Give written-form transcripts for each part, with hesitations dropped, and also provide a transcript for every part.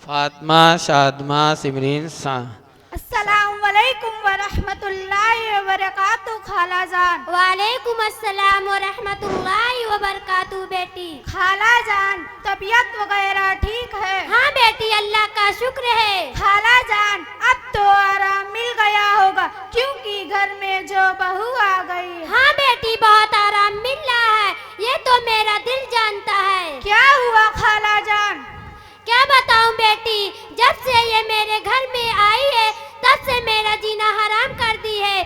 फातिमा शादमा सिमरीन सा। अस्सलामुअलैकुम वरहमतुल्लाहि वबरकातुहू खाला जान। वालेकुम अस्सलाम व रहमतुल्लाहि व बरकातुहू बेटी। खाला जान तबीयत वगैरह ठीक है? हाँ बेटी, अल्लाह का शुक्र है। खाला जान अब तो आराम मिल गया होगा क्योंकि घर में जो बहू आ गई। हाँ बेटी, बहुत आराम मिल रहा है, ये तो मेरा दिल जानता है। क्या हुआ खाला जान? क्या बताऊं बेटी, जब से ये मेरे घर में आई है तब से मेरा जीना हराम कर दी है।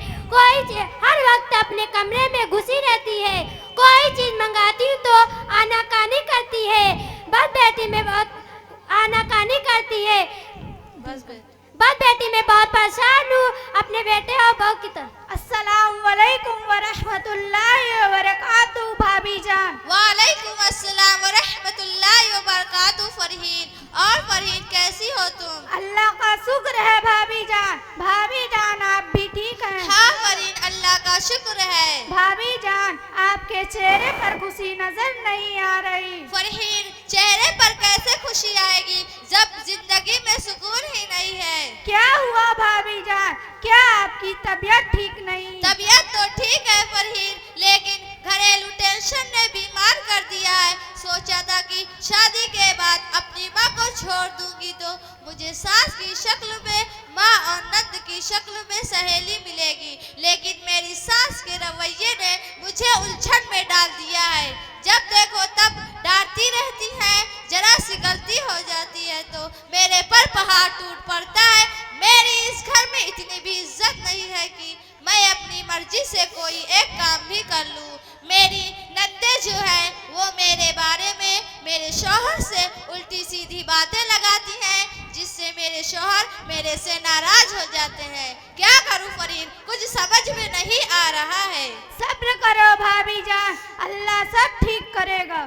हर वक्त अपने कमरे में घुसी रहती है, कोई चीज मंगाती हूँ तो आनाकानी करती है। बस बेटी मैं बहुत आनाकानी करती है। बस बेटी मैं बहुत परेशान हूँ अपने बेटे और बहू की तरफ। अस्सलामुअलैकुम वरहमतुल्लाहि वबरकातुहू भाभी जान। वालेकुम अस्सलाम व रहमतुल्लाहि व बरकातुहू फरहीन। और फरहीन कैसी हो तुम? अल्लाह का शुक्र है भाभी जान। भाभी जान आप भी ठीक हैं? हाँ फरहीन, अल्लाह का शुक्र है। भाभी जान आपके चेहरे पर खुशी नजर नहीं आ रही। फरहीन, चेहरे पर कैसे खुशी आएगी जब जिंदगी में सुकून ही नहीं है। क्या हुआ भाभी जान, क्या आपकी तबीयत ठीक नहीं? तबीयत तो ठीक है फरहीन, लेकिन घरेलू टेंशन ने बीमार कर दिया है। सोचा था कि शादी के बाद अपनी माँ को छोड़ दूंगी तो मुझे सास की शक्ल में माँ और नंद की शक्ल में सहेली मिलेगी, लेकिन मेरी सास के रवैये ने मुझे उलझन में डाल दिया है। जब देखो तब डांटती रहती है, जरा सी गलती हो जाती है तो मेरे पर पहाड़ टूट पड़ता है। मेरी इस घर में इतनी भी इज्जत नहीं है कि मैं अपनी मर्जी से कोई एक काम भी कर लूं। मेरी नंदे जो है वो मेरे बारे में मेरे शौहर से उल्टी सीधी बातें लगाती हैं, जिससे मेरे शौहर मेरे से नाराज हो जाते हैं। क्या करूं फरीन, कुछ समझ में नहीं आ रहा है। सब्र करो भाभी जान, अल्लाह सब ठीक करेगा।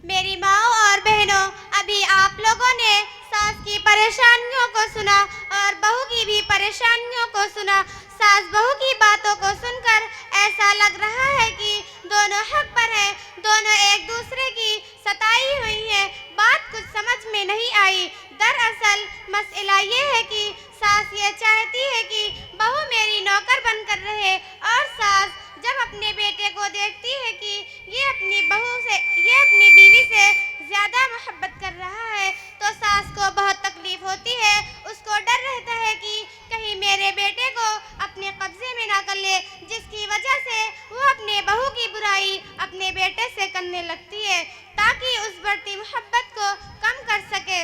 मेरी माँ और बहनों, अभी आप लोगों ने सास की परेशानियों को सुना और बहू की भी परेशानियों को सुना। सास बहू की बातों को सुनकर ऐसा लग रहा है कि दोनों हक पर हैं, दोनों एक दूसरे की सताई हुई हैं। बात कुछ समझ में नहीं आई। दरअसल मसला ये है कि सास ये चाहती है कि बहू मेरी नौकर बनकर रहे, और सास जब अपने बेटे को देखती है कि ये अपनी बीवी से ज्यादा मोहब्बत कर रहा है तो सास को बहुत तकलीफ होती है। उसको डर रहता है कि कहीं मेरे बेटे को अपने कब्जे में ना कर ले, जिसकी वजह से वो अपने बहू की बुराई अपने बेटे से करने लगती है ताकि उस बढ़ती मोहब्बत को कम कर सके।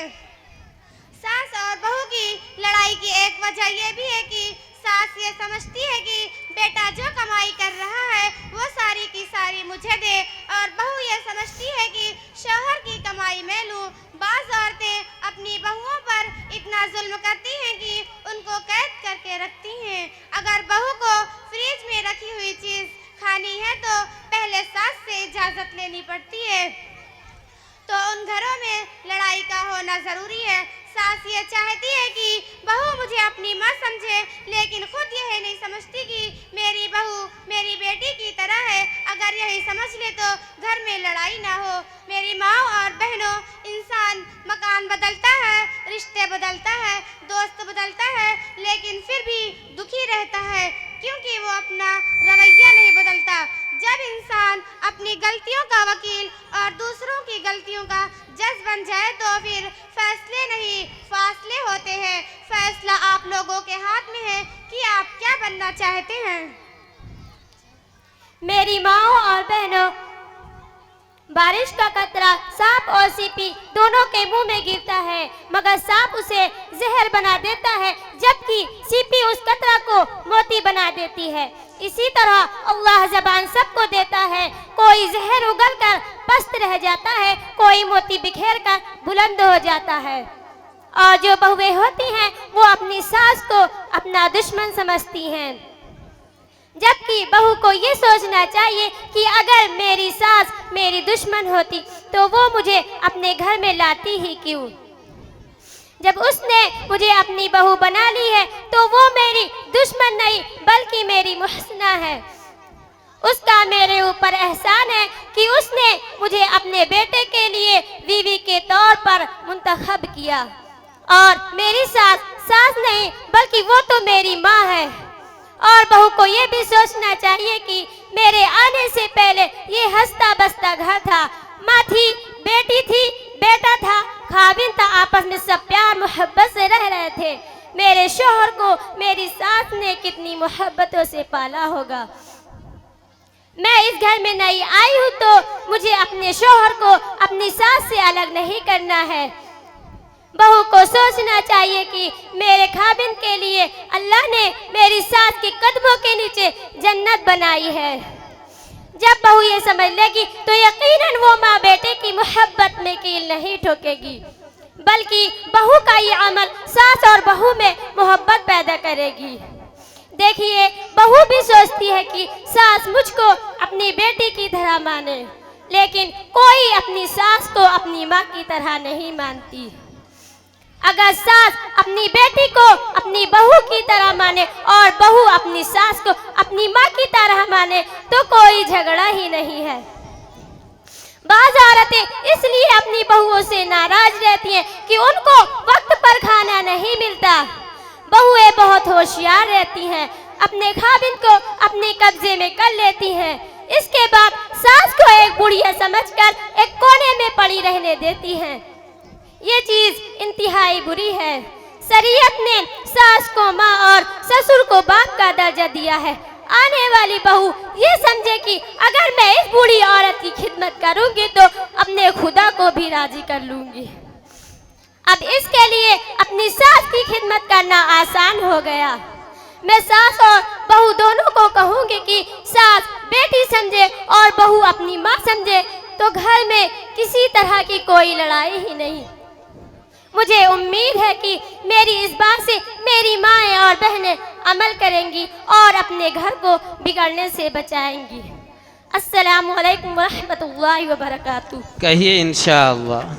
सास और बहू की लड़ाई की एक वजह यह भी है कि सास ये समझती है कि बेटा जो कमाई कर रहा है वो सारी की सारी मुझे दे, और बहू ये समझती है कि शौहर की कमाई मैं लूं। बाज़ औरतें अपनी बहुओं पर इतना जुल्म करती हैं कि उनको कैद करके रखती हैं। अगर बहू को फ्रिज में रखी हुई चीज़ खानी है तो पहले सास से इजाज़त लेनी पड़ती है। तो उन घरों में लड़ाई का होना ज़रूरी है। सास ये चाहती है कि बहू मुझे अपनी माँ समझे, लेकिन खुद यह नहीं समझती कि मेरी बहू मेरी बेटी की तरह है। अगर यही समझ ले तो घर में लड़ाई ना हो। मेरी माँ और बहनों, इंसान मकान बदलता है, रिश्ते बदलता है, दोस्त बदलता है, लेकिन फिर भी दुखी रहता है क्योंकि वो अपना रवैया नहीं बदलता। जब इंसान अपनी गलतियों का वकील और दूसरों की गलतियों का जज बन जाए तो फिर फैसले नहीं फासले होते हैं। फैसला आप लोगों के हाथ में है कि आप क्या बनना चाहते हैं। मेरी माँ और बहनों, बारिश का कतरा सांप और सीपी दोनों के मुंह में गिरता है, मगर सांप उसे जहर बना देता है जबकि सीपी उस कतरा को मोती बना देती है। इसी तरह अल्लाह ज़बान सबको देता है, कोई जहर उगल कर पस्त रह जाता है, कोई मोती बिखेर कर बुलंद हो जाता है। और जो बहुएं होती हैं वो अपनी सास को अपना दुश्मन समझती हैं, जबकि बहू को ये सोचना चाहिए कि अगर मेरी सास मेरी दुश्मन होती तो वो मुझे अपने घर में लाती ही क्यों। जब उसने मुझे अपनी बहू बना ली है तो वो मेरी दुश्मन नहीं बल्कि मेरी मुहसना है। उसका मेरे ऊपर एहसान है कि उसने मुझे अपने बेटे के लिए बीवी के तौर पर मुंतखब किया। और मेरी सास सास नहीं बल्कि वो तो मेरी माँ है। और बहू को ये भी सोचना चाहिए कि मेरे आने से पहले ये हंसता बसता घर था, माँ थी, बेटी थी, बेटा था, खाविन था, आपस में सब प्यार मोहब्बत से रह रहे थे। मेरे शौहर को मेरी सास ने कितनी मोहब्बतों से पाला होगा। मैं इस घर में नई आई हूँ तो मुझे अपने शौहर को अपनी सास से अलग नहीं करना है। बहू को सोचना चाहिए कि मेरे खाविन के लिए अल्लाह ने मेरी सास के कदमों के नीचे जन्नत बनाई है। जब बहू ये समझ लेगी तो यकीनन वो माँ बेटे की मोहब्बत में कील नहीं ठोकेगी, बल्कि बहू का ये अमल सास और बहू में मोहब्बत पैदा करेगी। देखिए, बहू भी सोचती है कि सास मुझको अपनी बेटी की तरह माने, लेकिन कोई अपनी सास को अपनी माँ की तरह नहीं मानती। अगर सास अपनी बेटी को अपनी बहू की तरह माने और बहू अपनी सास को अपनी माँ की तरह माने तो कोई झगड़ा ही नहीं है। बाज़ औरतें इसलिए अपनी बहुओं से नाराज रहती हैं कि उनको वक्त पर खाना नहीं मिलता। बहुएं बहुत होशियार रहती हैं, अपने खाविन को अपने कब्जे में कर लेती हैं, इसके बाद सास को एक बुढ़िया समझकर एक कोने में पड़ी रहने देती हैं। ये चीज इंतहाई बुरी है। शरीयत ने सास को माँ और ससुर को बाप का दर्जा दिया है। आने वाली बहू ये समझे कि अगर मैं इस बूढ़ी औरत की खिदमत करूंगी तो अपने खुदा को भी राजी कर लूंगी। अब इसके लिए अपनी सास की खिदमत करना आसान हो गया। मैं सास और बहू दोनों को कहूंगी कि सास बेटी समझे और बहू अपनी माँ समझे तो घर में किसी तरह की कोई लड़ाई ही नहीं। मुझे उम्मीद है कि मेरी इस बात से मेरी माएँ और बहनें अमल करेंगी और अपने घर को बिगड़ने से बचाएंगी। अस्सलामु अलैकुम व रहमतुल्लाहि व बरकातुहू। कहिए इंशाअल्लाह।